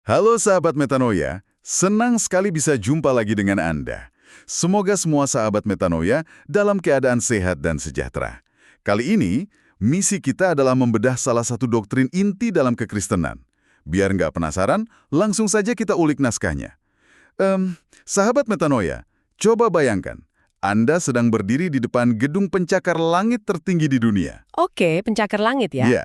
Halo sahabat Metanoia, senang sekali bisa jumpa lagi dengan Anda. Semoga semua sahabat Metanoia dalam keadaan sehat dan sejahtera. Kali ini, misi kita adalah membedah salah satu doktrin inti dalam kekristenan. Biar nggak penasaran, langsung saja kita ulik naskahnya. Sahabat Metanoia, coba bayangkan, Anda sedang berdiri di depan gedung pencakar langit tertinggi di dunia. Oke, pencakar langit ya. Ya,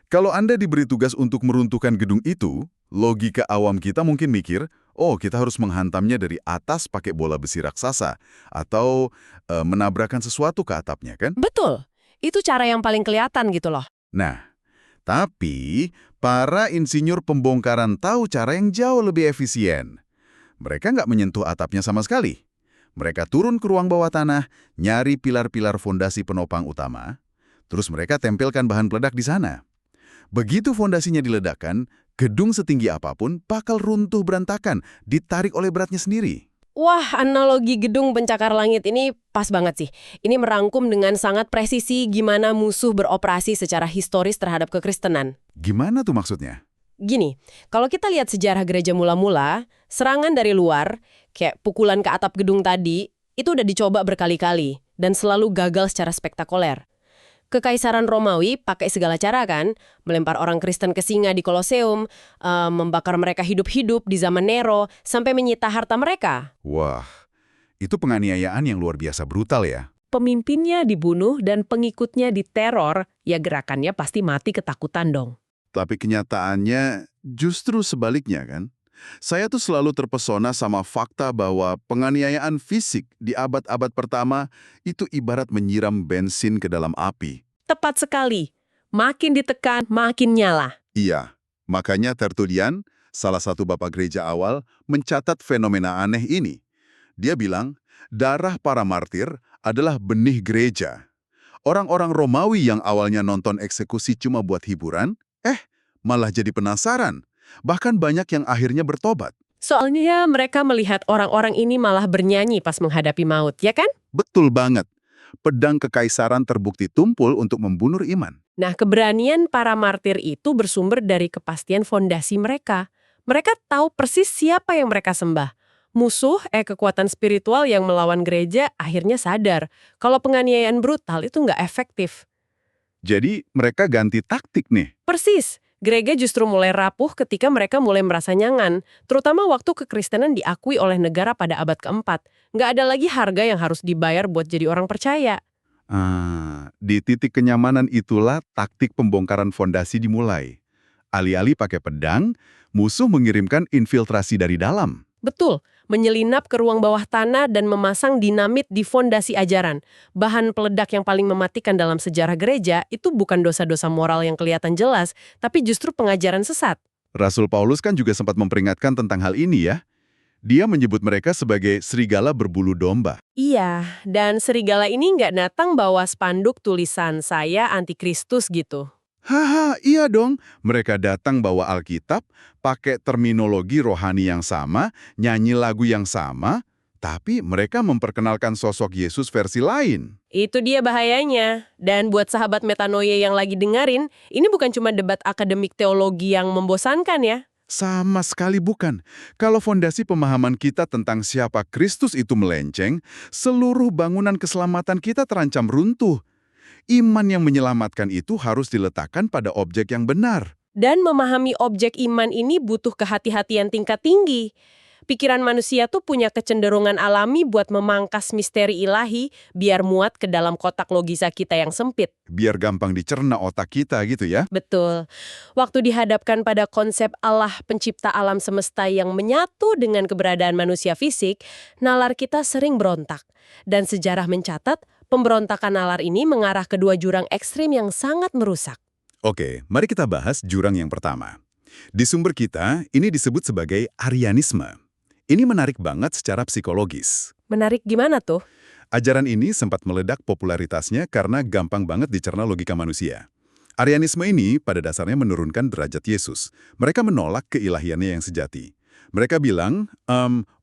kalau Anda diberi tugas untuk meruntuhkan gedung itu, logika awam kita mungkin mikir, oh kita harus menghantamnya dari atas pakai bola besi raksasa, atau menabrakkan sesuatu ke atapnya, kan? Betul. Itu cara yang paling kelihatan gitu loh. Nah, tapi para insinyur pembongkaran tahu cara yang jauh lebih efisien. Mereka nggak menyentuh atapnya sama sekali. Mereka turun ke ruang bawah tanah, nyari pilar-pilar fondasi penopang utama, terus mereka tempelkan bahan peledak di sana. Begitu fondasinya diledakkan, gedung setinggi apapun bakal runtuh berantakan, ditarik oleh beratnya sendiri. Wah, analogi gedung pencakar langit ini pas banget sih. Ini merangkum dengan sangat presisi gimana musuh beroperasi secara historis terhadap kekristenan. Gimana tuh maksudnya? Gini, kalau kita lihat sejarah gereja mula-mula, serangan dari luar, kayak pukulan ke atap gedung tadi, itu udah dicoba berkali-kali dan selalu gagal secara spektakuler. Kekaisaran Romawi pakai segala cara kan, melempar orang Kristen ke singa di Koloseum, membakar mereka hidup-hidup di zaman Nero, sampai menyita harta mereka. Wah, itu penganiayaan yang luar biasa brutal ya. Pemimpinnya dibunuh dan pengikutnya diteror, ya gerakannya pasti mati ketakutan dong. Tapi kenyataannya justru sebaliknya kan? Saya tuh selalu terpesona sama fakta bahwa penganiayaan fisik di abad-abad pertama itu ibarat menyiram bensin ke dalam api. Tepat sekali. Makin ditekan, makin nyala. Iya, makanya Tertullian, salah satu bapak gereja awal, mencatat fenomena aneh ini. Dia bilang, darah para martir adalah benih gereja. Orang-orang Romawi yang awalnya nonton eksekusi cuma buat hiburan, malah jadi penasaran. Bahkan banyak yang akhirnya bertobat. Soalnya mereka melihat orang-orang ini malah bernyanyi pas menghadapi maut, ya kan? Betul banget. Pedang kekaisaran terbukti tumpul untuk membunuh iman. Nah, keberanian para martir itu bersumber dari kepastian fondasi mereka. Mereka tahu persis siapa yang mereka sembah. Musuh, kekuatan spiritual yang melawan gereja akhirnya sadar kalau penganiayaan brutal itu nggak efektif. Jadi mereka ganti taktik nih. Persis. Gereja justru mulai rapuh ketika mereka mulai merasa nyangan, terutama waktu kekristenan diakui oleh negara pada abad keempat. Nggak ada lagi harga yang harus dibayar buat jadi orang percaya. Di titik kenyamanan itulah taktik pembongkaran fondasi dimulai. Alih-alih pakai pedang, musuh mengirimkan infiltrasi dari dalam. Betul, menyelinap ke ruang bawah tanah dan memasang dinamit di fondasi ajaran. Bahan peledak yang paling mematikan dalam sejarah gereja itu bukan dosa-dosa moral yang kelihatan jelas, tapi justru pengajaran sesat. Rasul Paulus kan juga sempat memperingatkan tentang hal ini ya. Dia menyebut mereka sebagai serigala berbulu domba. Iya, dan serigala ini nggak datang bawa spanduk tulisan saya antikristus gitu. Haha, iya dong. Mereka datang bawa Alkitab, pakai terminologi rohani yang sama, nyanyi lagu yang sama, tapi mereka memperkenalkan sosok Yesus versi lain. Itu dia bahayanya. Dan buat sahabat metanoia yang lagi dengerin, ini bukan cuma debat akademik teologi yang membosankan ya. Sama sekali bukan. Kalau fondasi pemahaman kita tentang siapa Kristus itu melenceng, seluruh bangunan keselamatan kita terancam runtuh. Iman yang menyelamatkan itu harus diletakkan pada objek yang benar. Dan memahami objek iman ini butuh kehati-hatian tingkat tinggi. Pikiran manusia tuh punya kecenderungan alami buat memangkas misteri ilahi biar muat ke dalam kotak logisa kita yang sempit. Biar gampang dicerna otak kita gitu ya. Betul. Waktu dihadapkan pada konsep Allah pencipta alam semesta yang menyatu dengan keberadaan manusia fisik, nalar kita sering berontak. Dan sejarah mencatat, pemberontakan nalar ini mengarah ke dua jurang ekstrim yang sangat merusak. Oke, mari kita bahas jurang yang pertama. Di sumber kita, ini disebut sebagai Arianisme. Ini menarik banget secara psikologis. Menarik gimana tuh? Ajaran ini sempat meledak popularitasnya karena gampang banget dicerna logika manusia. Arianisme ini pada dasarnya menurunkan derajat Yesus. Mereka menolak keilahiannya yang sejati. Mereka bilang,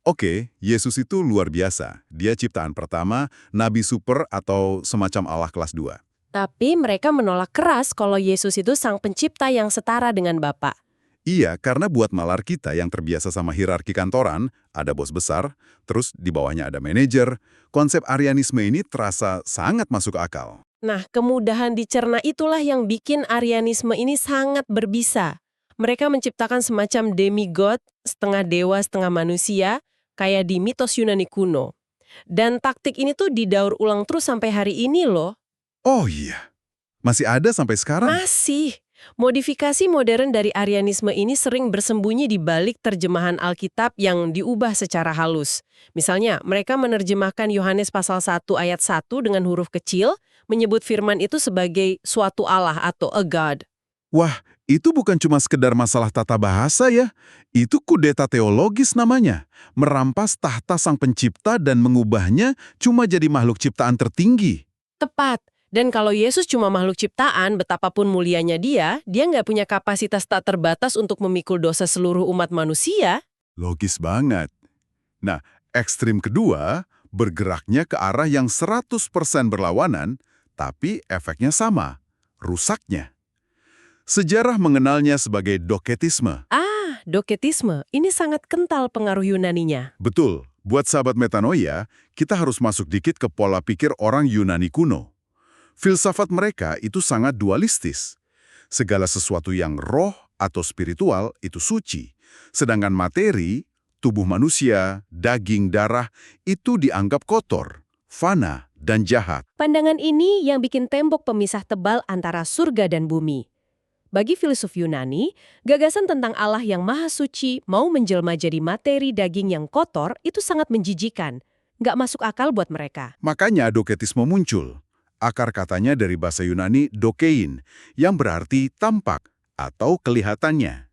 oke, Yesus itu luar biasa. Dia ciptaan pertama, nabi super atau semacam Allah kelas 2. Tapi mereka menolak keras kalau Yesus itu sang pencipta yang setara dengan Bapa. Iya, karena buat nalar kita yang terbiasa sama hierarki kantoran, ada bos besar, terus di bawahnya ada manajer, konsep Arianisme ini terasa sangat masuk akal. Nah, kemudahan dicerna itulah yang bikin Arianisme ini sangat berbisa. Mereka menciptakan semacam demigod, setengah dewa, setengah manusia, kayak di mitos Yunani kuno. Dan taktik ini tuh didaur ulang terus sampai hari ini loh. Oh iya, masih ada sampai sekarang? Masih. Modifikasi modern dari Arianisme ini sering bersembunyi di balik terjemahan Alkitab yang diubah secara halus. Misalnya, mereka menerjemahkan Yohanes pasal 1 ayat 1 dengan huruf kecil, menyebut firman itu sebagai suatu Allah atau a God. Wah, itu bukan cuma sekedar masalah tata bahasa ya. Itu kudeta teologis namanya. Merampas tahta sang pencipta dan mengubahnya cuma jadi makhluk ciptaan tertinggi. Tepat. Dan kalau Yesus cuma makhluk ciptaan, betapapun mulianya dia nggak punya kapasitas tak terbatas untuk memikul dosa seluruh umat manusia. Logis banget. Nah, ekstrim kedua, bergeraknya ke arah yang 100% berlawanan, tapi efeknya sama, rusaknya. Sejarah mengenalnya sebagai doketisme. Doketisme, ini sangat kental pengaruh Yunaninya. Betul, buat sahabat metanoia, kita harus masuk dikit ke pola pikir orang Yunani kuno. Filsafat mereka itu sangat dualistis. Segala sesuatu yang roh atau spiritual itu suci, sedangkan materi, tubuh manusia, daging, darah, itu dianggap kotor, fana, dan jahat. Pandangan ini yang bikin tembok pemisah tebal antara surga dan bumi. Bagi filsuf Yunani, gagasan tentang Allah yang maha suci mau menjelma jadi materi daging yang kotor itu sangat menjijikan. Nggak masuk akal buat mereka. Makanya doketisme muncul. Akar katanya dari bahasa Yunani dokein, yang berarti tampak atau kelihatannya.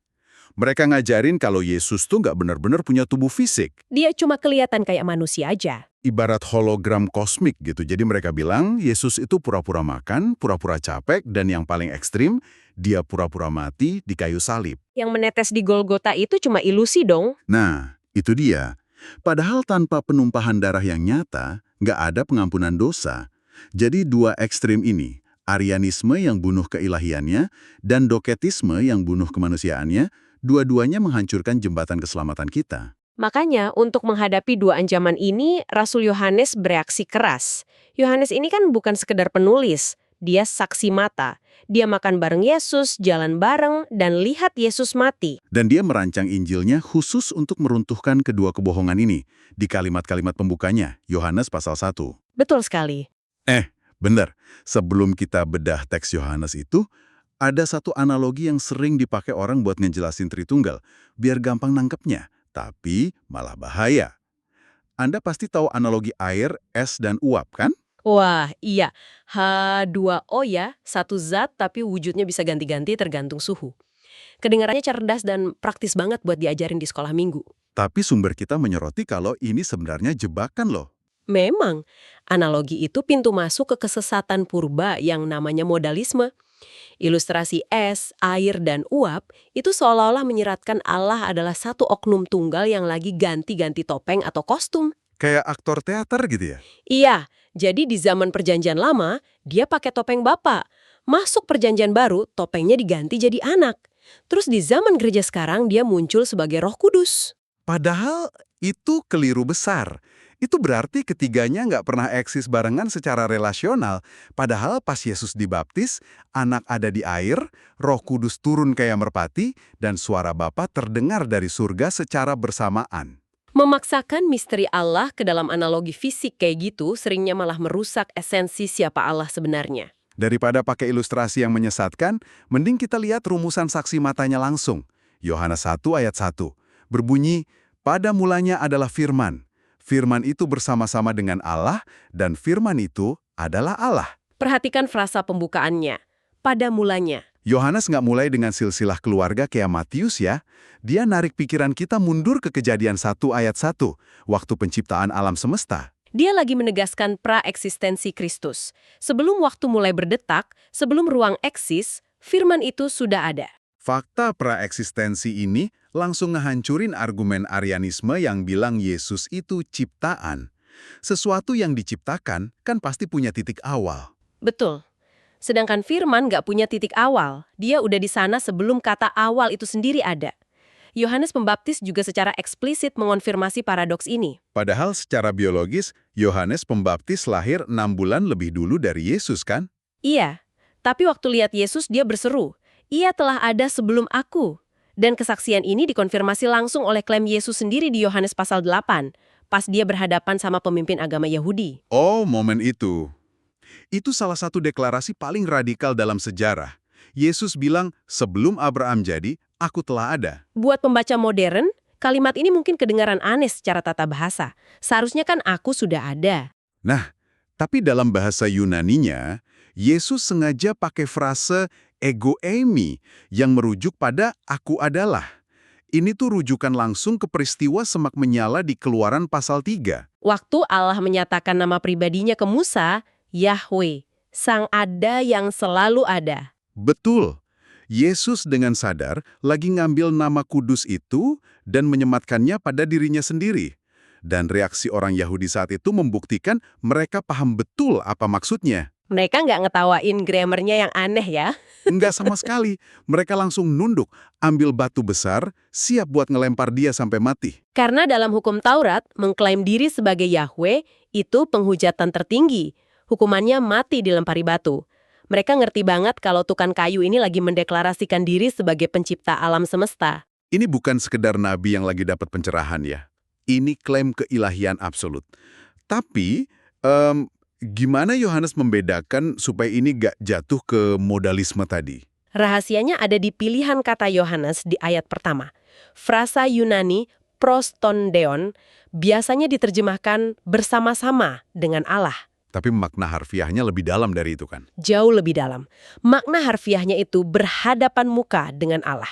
Mereka ngajarin kalau Yesus tuh nggak benar-benar punya tubuh fisik. Dia cuma kelihatan kayak manusia aja. Ibarat hologram kosmik gitu. Jadi mereka bilang Yesus itu pura-pura makan, pura-pura capek, dan yang paling ekstrim, dia pura-pura mati di kayu salib. Yang menetes di Golgota itu cuma ilusi dong. Nah, itu dia. Padahal tanpa penumpahan darah yang nyata, nggak ada pengampunan dosa. Jadi dua ekstrim ini, Arianisme yang bunuh keilahiannya dan doketisme yang bunuh kemanusiaannya, dua-duanya menghancurkan jembatan keselamatan kita. Makanya, untuk menghadapi dua ancaman ini, Rasul Yohanes bereaksi keras. Yohanes ini kan bukan sekedar penulis, dia saksi mata. Dia makan bareng Yesus, jalan bareng, dan lihat Yesus mati. Dan dia merancang Injilnya khusus untuk meruntuhkan kedua kebohongan ini di kalimat-kalimat pembukanya, Yohanes pasal 1. Betul sekali. Benar, sebelum kita bedah teks Yohanes itu, ada satu analogi yang sering dipakai orang buat ngejelasin Tritunggal, biar gampang nangkepnya, tapi malah bahaya. Anda pasti tahu analogi air, es, dan uap, kan? Wah, iya. H2O ya, satu zat tapi wujudnya bisa ganti-ganti tergantung suhu. Kedengarannya cerdas dan praktis banget buat diajarin di sekolah minggu. Tapi sumber kita menyoroti kalau ini sebenarnya jebakan loh. Memang, analogi itu pintu masuk ke kesesatan purba yang namanya modalisme. Ilustrasi es, air, dan uap itu seolah-olah menyeratkan Allah adalah satu oknum tunggal yang lagi ganti-ganti topeng atau kostum. Kayak aktor teater gitu ya? Iya, jadi di zaman perjanjian lama, dia pakai topeng Bapa. Masuk perjanjian baru, topengnya diganti jadi anak. Terus di zaman gereja sekarang, dia muncul sebagai Roh Kudus. Padahal itu keliru besar. Itu berarti ketiganya nggak pernah eksis barengan secara relasional. Padahal pas Yesus dibaptis, anak ada di air, Roh Kudus turun kayak merpati, dan suara Bapa terdengar dari surga secara bersamaan. Memaksakan misteri Allah ke dalam analogi fisik kayak gitu seringnya malah merusak esensi siapa Allah sebenarnya. Daripada pakai ilustrasi yang menyesatkan, mending kita lihat rumusan saksi matanya langsung. Yohanes 1 ayat 1. Berbunyi, pada mulanya adalah firman. Firman itu bersama-sama dengan Allah, dan firman itu adalah Allah. Perhatikan frasa pembukaannya. Pada mulanya. Yohanes nggak mulai dengan silsilah keluarga kayak Matius ya. Dia narik pikiran kita mundur ke Kejadian 1 ayat 1, waktu penciptaan alam semesta. Dia lagi menegaskan pra-eksistensi Kristus. Sebelum waktu mulai berdetak, sebelum ruang eksis, firman itu sudah ada. Fakta praeksistensi ini langsung ngehancurin argumen Arianisme yang bilang Yesus itu ciptaan. Sesuatu yang diciptakan kan pasti punya titik awal. Betul. Sedangkan firman nggak punya titik awal. Dia udah di sana sebelum kata awal itu sendiri ada. Yohanes Pembaptis juga secara eksplisit mengonfirmasi paradoks ini. Padahal secara biologis, Yohanes Pembaptis lahir 6 bulan lebih dulu dari Yesus kan? Iya, tapi waktu lihat Yesus dia berseru, "Ia telah ada sebelum aku." Dan kesaksian ini dikonfirmasi langsung oleh klaim Yesus sendiri di Yohanes pasal 8, pas dia berhadapan sama pemimpin agama Yahudi. Oh, momen itu. Itu salah satu deklarasi paling radikal dalam sejarah. Yesus bilang, sebelum Abraham jadi, aku telah ada. Buat pembaca modern, kalimat ini mungkin kedengaran aneh secara tata bahasa. Seharusnya kan aku sudah ada. Nah, tapi dalam bahasa Yunaninya, Yesus sengaja pakai frase ego eimi yang merujuk pada aku adalah. Ini tuh rujukan langsung ke peristiwa semak menyala di Keluaran pasal 3. Waktu Allah menyatakan nama pribadinya ke Musa, Yahweh, Sang Ada yang selalu ada. Betul. Yesus dengan sadar lagi ngambil nama kudus itu dan menyematkannya pada dirinya sendiri. Dan reaksi orang Yahudi saat itu membuktikan mereka paham betul apa maksudnya. Mereka nggak ngetawain grammarnya yang aneh ya. Enggak sama sekali. Mereka langsung nunduk, ambil batu besar, siap buat ngelempar dia sampai mati. Karena dalam hukum Taurat, mengklaim diri sebagai Yahweh itu penghujatan tertinggi. Hukumannya mati dilempari batu. Mereka ngerti banget kalau tukang kayu ini lagi mendeklarasikan diri sebagai pencipta alam semesta. Ini bukan sekedar nabi yang lagi dapat pencerahan ya. Ini klaim keilahian absolut. Tapi, gimana Yohanes membedakan supaya ini gak jatuh ke modalisme tadi? Rahasianya ada di pilihan kata Yohanes di ayat pertama. Frasa Yunani prostondeon biasanya diterjemahkan bersama-sama dengan Allah. Tapi makna harfiahnya lebih dalam dari itu kan? Jauh lebih dalam. Makna harfiahnya itu berhadapan muka dengan Allah.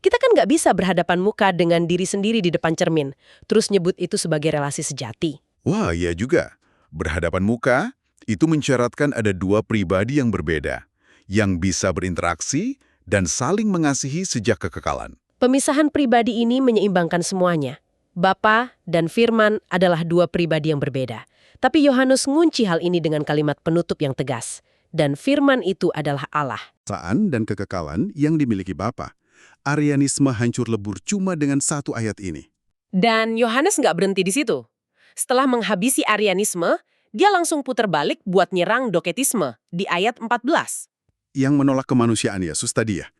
Kita kan nggak bisa berhadapan muka dengan diri sendiri di depan cermin, terus nyebut itu sebagai relasi sejati. Wah, iya juga. Berhadapan muka, itu mensyaratkan ada dua pribadi yang berbeda, yang bisa berinteraksi dan saling mengasihi sejak kekekalan. Pemisahan pribadi ini menyeimbangkan semuanya. Bapa dan Firman adalah dua pribadi yang berbeda. Tapi Yohanes ngunci hal ini dengan kalimat penutup yang tegas. Dan Firman itu adalah Allah. Perasaan dan kekekalan yang dimiliki Bapa. Arianisme hancur lebur cuma dengan satu ayat ini. Dan Yohanes nggak berhenti di situ. Setelah menghabisi Arianisme, dia langsung putar balik buat nyerang Doketisme di ayat 14. Yang menolak kemanusiaan Yesus tadi ya.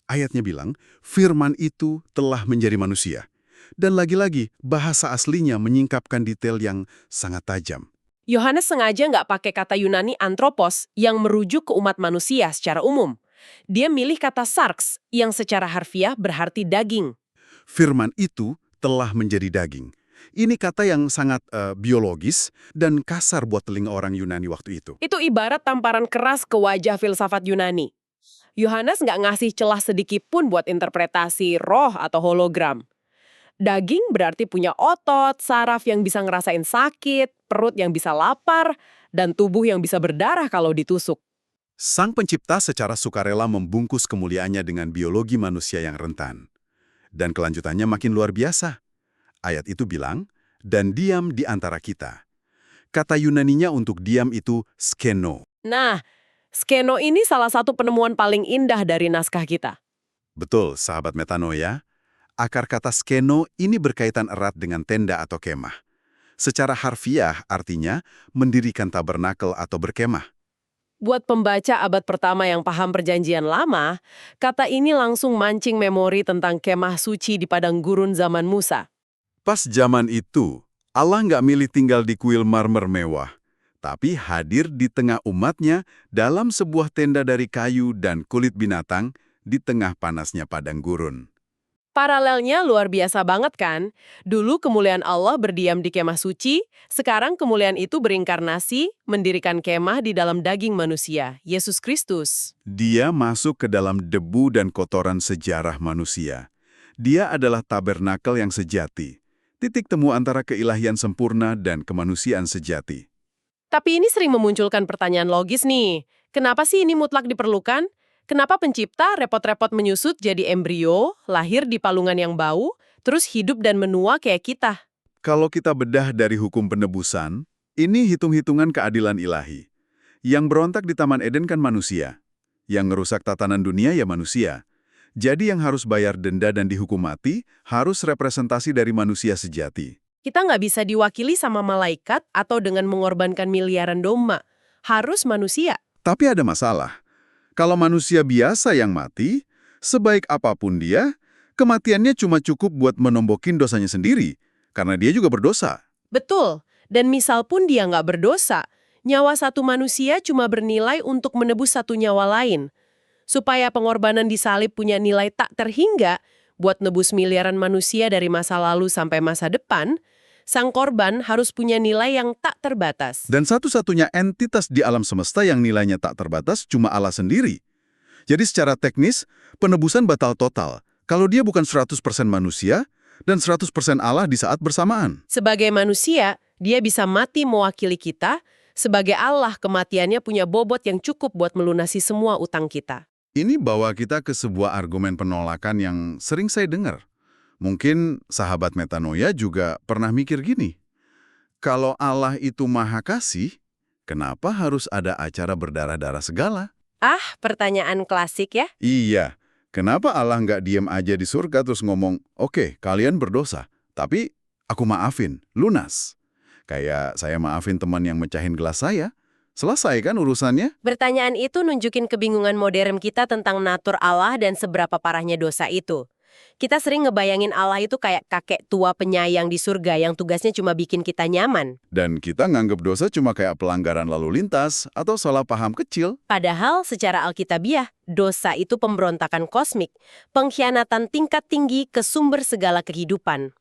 Ayatnya bilang, Firman itu telah menjadi manusia. Dan lagi-lagi, bahasa aslinya menyingkapkan detail yang sangat tajam. Yohanes sengaja nggak pakai kata Yunani anthropos yang merujuk ke umat manusia secara umum. Dia milih kata sarx yang secara harfiah berarti daging. Firman itu telah menjadi daging. Ini kata yang sangat biologis dan kasar buat telinga orang Yunani waktu itu. Itu ibarat tamparan keras ke wajah filsafat Yunani. Yohanes nggak ngasih celah sedikit pun buat interpretasi roh atau hologram. Daging berarti punya otot, saraf yang bisa ngerasain sakit, perut yang bisa lapar, dan tubuh yang bisa berdarah kalau ditusuk. Sang Pencipta secara sukarela membungkus kemuliaannya dengan biologi manusia yang rentan. Dan kelanjutannya makin luar biasa. Ayat itu bilang, dan diam di antara kita. Kata Yunaninya untuk diam itu skeno. Nah, skeno ini salah satu penemuan paling indah dari naskah kita. Betul, sahabat metanoia. Akar kata skeno ini berkaitan erat dengan tenda atau kemah. Secara harfiah artinya mendirikan tabernakel atau berkemah. Buat pembaca abad pertama yang paham perjanjian lama, kata ini langsung mancing memori tentang kemah suci di padang gurun zaman Musa. Pas zaman itu, Allah nggak milih tinggal di kuil marmer mewah, tapi hadir di tengah umatnya dalam sebuah tenda dari kayu dan kulit binatang di tengah panasnya padang gurun. Paralelnya luar biasa banget kan? Dulu kemuliaan Allah berdiam di kemah suci, sekarang kemuliaan itu berinkarnasi, mendirikan kemah di dalam daging manusia, Yesus Kristus. Dia masuk ke dalam debu dan kotoran sejarah manusia. Dia adalah tabernakel yang sejati, titik temu antara keilahian sempurna dan kemanusiaan sejati. Tapi ini sering memunculkan pertanyaan logis nih. Kenapa sih ini mutlak diperlukan? Kenapa pencipta repot-repot menyusut jadi embrio, lahir di palungan yang bau, terus hidup dan menua kayak kita? Kalau kita bedah dari hukum penebusan, ini hitung-hitungan keadilan ilahi. Yang berontak di Taman Eden kan manusia. Yang ngerusak tatanan dunia ya manusia. Jadi yang harus bayar denda dan dihukum mati harus representasi dari manusia sejati. Kita nggak bisa diwakili sama malaikat atau dengan mengorbankan miliaran domba. Harus manusia. Tapi ada masalah. Kalau manusia biasa yang mati, sebaik apapun dia, kematiannya cuma cukup buat menombokin dosanya sendiri. Karena dia juga berdosa. Betul. Dan misal pun dia nggak berdosa, nyawa satu manusia cuma bernilai untuk menebus satu nyawa lain. Supaya pengorbanan di salib punya nilai tak terhingga buat nebus miliaran manusia dari masa lalu sampai masa depan, sang korban harus punya nilai yang tak terbatas. Dan satu-satunya entitas di alam semesta yang nilainya tak terbatas cuma Allah sendiri. Jadi secara teknis, penebusan batal total kalau dia bukan 100% manusia dan 100% Allah di saat bersamaan. Sebagai manusia, dia bisa mati mewakili kita. Sebagai Allah, kematiannya punya bobot yang cukup buat melunasi semua utang kita. Ini bawa kita ke sebuah argumen penolakan yang sering saya dengar. Mungkin sahabat metanoia juga pernah mikir gini. Kalau Allah itu maha kasih, kenapa harus ada acara berdarah-darah segala? Pertanyaan klasik ya? Iya, kenapa Allah nggak diem aja di surga terus ngomong, oke, kalian berdosa, tapi aku maafin, lunas. Kayak saya maafin teman yang mecahin gelas saya. Selesai kan urusannya? Pertanyaan itu nunjukin kebingungan modern kita tentang natur Allah dan seberapa parahnya dosa itu. Kita sering ngebayangin Allah itu kayak kakek tua penyayang di surga yang tugasnya cuma bikin kita nyaman. Dan kita nganggep dosa cuma kayak pelanggaran lalu lintas atau salah paham kecil. Padahal secara alkitabiah, dosa itu pemberontakan kosmik, pengkhianatan tingkat tinggi ke sumber segala kehidupan.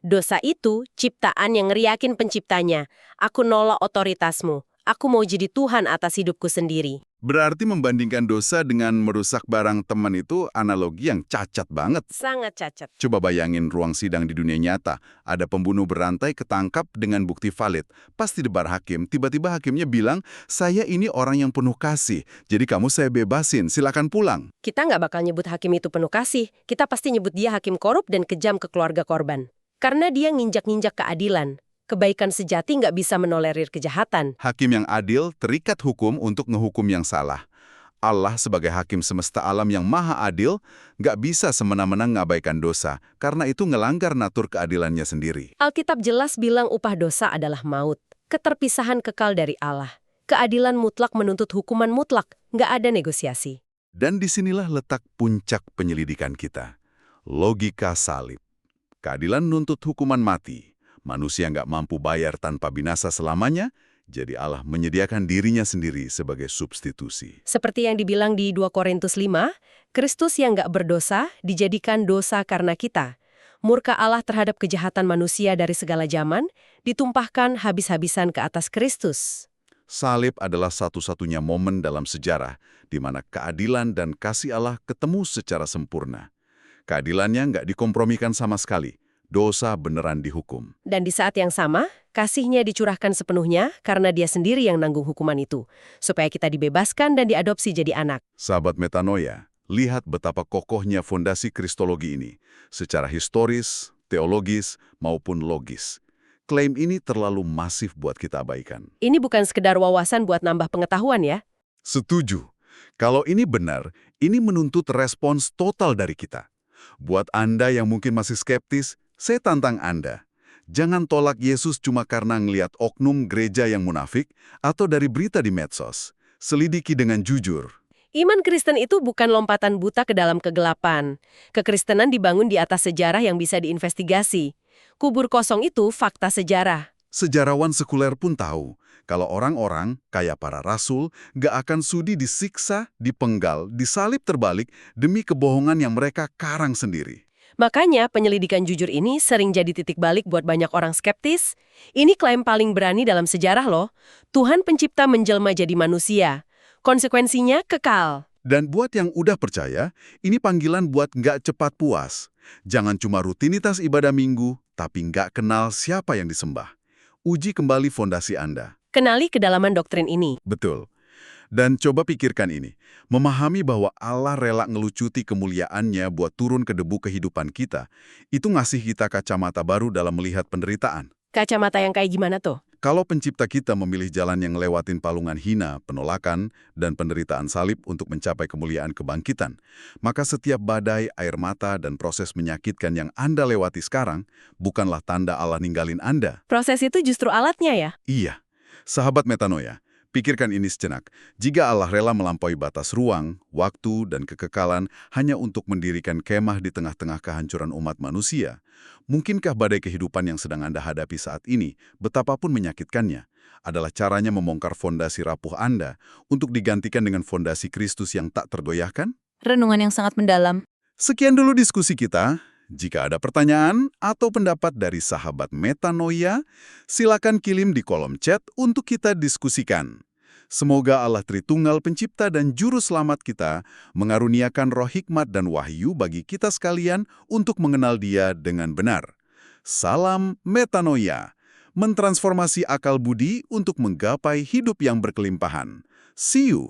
Dosa itu ciptaan yang ngeriakin penciptanya, aku nolak otoritasmu, aku mau jadi Tuhan atas hidupku sendiri. Berarti membandingkan dosa dengan merusak barang teman itu analogi yang cacat banget. Sangat cacat. Coba bayangin ruang sidang di dunia nyata. Ada pembunuh berantai ketangkap dengan bukti valid. Pas di depan hakim, tiba-tiba hakimnya bilang, saya ini orang yang penuh kasih. Jadi kamu saya bebasin, silakan pulang. Kita nggak bakal nyebut hakim itu penuh kasih. Kita pasti nyebut dia hakim korup dan kejam ke keluarga korban. Karena dia nginjak-nginjak keadilan. Kebaikan sejati nggak bisa menolerir kejahatan. Hakim yang adil terikat hukum untuk ngehukum yang salah. Allah sebagai hakim semesta alam yang maha adil nggak bisa semena-mena ngabaikan dosa, karena itu ngelanggar natur keadilannya sendiri. Alkitab jelas bilang upah dosa adalah maut. Keterpisahan kekal dari Allah. Keadilan mutlak menuntut hukuman mutlak. Nggak ada negosiasi. Dan disinilah letak puncak penyelidikan kita. Logika salib. Keadilan nuntut hukuman mati. Manusia nggak mampu bayar tanpa binasa selamanya, jadi Allah menyediakan dirinya sendiri sebagai substitusi. Seperti yang dibilang di 2 Korintus 5, Kristus yang nggak berdosa dijadikan dosa karena kita. Murka Allah terhadap kejahatan manusia dari segala zaman ditumpahkan habis-habisan ke atas Kristus. Salib adalah satu-satunya momen dalam sejarah di mana keadilan dan kasih Allah ketemu secara sempurna. Keadilannya nggak dikompromikan sama sekali. Dosa beneran dihukum. Dan di saat yang sama, kasihnya dicurahkan sepenuhnya karena dia sendiri yang nanggung hukuman itu. Supaya kita dibebaskan dan diadopsi jadi anak. Sahabat metanoia, lihat betapa kokohnya fondasi kristologi ini. Secara historis, teologis, maupun logis. Klaim ini terlalu masif buat kita abaikan. Ini bukan sekedar wawasan buat nambah pengetahuan ya. Setuju. Kalau ini benar, ini menuntut respons total dari kita. Buat Anda yang mungkin masih skeptis, saya tantang Anda. Jangan tolak Yesus cuma karena ngelihat oknum gereja yang munafik atau dari berita di medsos. Selidiki dengan jujur. Iman Kristen itu bukan lompatan buta ke dalam kegelapan. Kekristenan dibangun di atas sejarah yang bisa diinvestigasi. Kubur kosong itu fakta sejarah. Sejarawan sekuler pun tahu, kalau orang-orang, kayak para rasul, gak akan sudi disiksa, dipenggal, disalib terbalik demi kebohongan yang mereka karang sendiri. Makanya penyelidikan jujur ini sering jadi titik balik buat banyak orang skeptis. Ini klaim paling berani dalam sejarah loh. Tuhan pencipta menjelma jadi manusia. Konsekuensinya kekal. Dan buat yang udah percaya, ini panggilan buat nggak cepat puas. Jangan cuma rutinitas ibadah minggu, tapi nggak kenal siapa yang disembah. Uji kembali fondasi Anda. Kenali kedalaman doktrin ini. Betul. Dan coba pikirkan ini, memahami bahwa Allah rela ngelucuti kemuliaannya buat turun ke debu kehidupan kita, itu ngasih kita kacamata baru dalam melihat penderitaan. Kacamata yang kayak gimana tuh? Kalau pencipta kita memilih jalan yang lewatin palungan hina, penolakan, dan penderitaan salib untuk mencapai kemuliaan kebangkitan, maka setiap badai, air mata, dan proses menyakitkan yang Anda lewati sekarang bukanlah tanda Allah ninggalin Anda. Proses itu justru alatnya ya? Iya. Sahabat metanoia, pikirkan ini sejenak. Jika Allah rela melampaui batas ruang, waktu, dan kekekalan hanya untuk mendirikan kemah di tengah-tengah kehancuran umat manusia, mungkinkah badai kehidupan yang sedang Anda hadapi saat ini, betapapun menyakitkannya, adalah caranya membongkar fondasi rapuh Anda untuk digantikan dengan fondasi Kristus yang tak tergoyahkan? Renungan yang sangat mendalam. Sekian dulu diskusi kita. Jika ada pertanyaan atau pendapat dari sahabat metanoia, silakan kirim di kolom chat untuk kita diskusikan. Semoga Allah Tritunggal Pencipta dan Juru Selamat kita mengaruniakan roh hikmat dan wahyu bagi kita sekalian untuk mengenal Dia dengan benar. Salam metanoia, mentransformasi akal budi untuk menggapai hidup yang berkelimpahan. See you!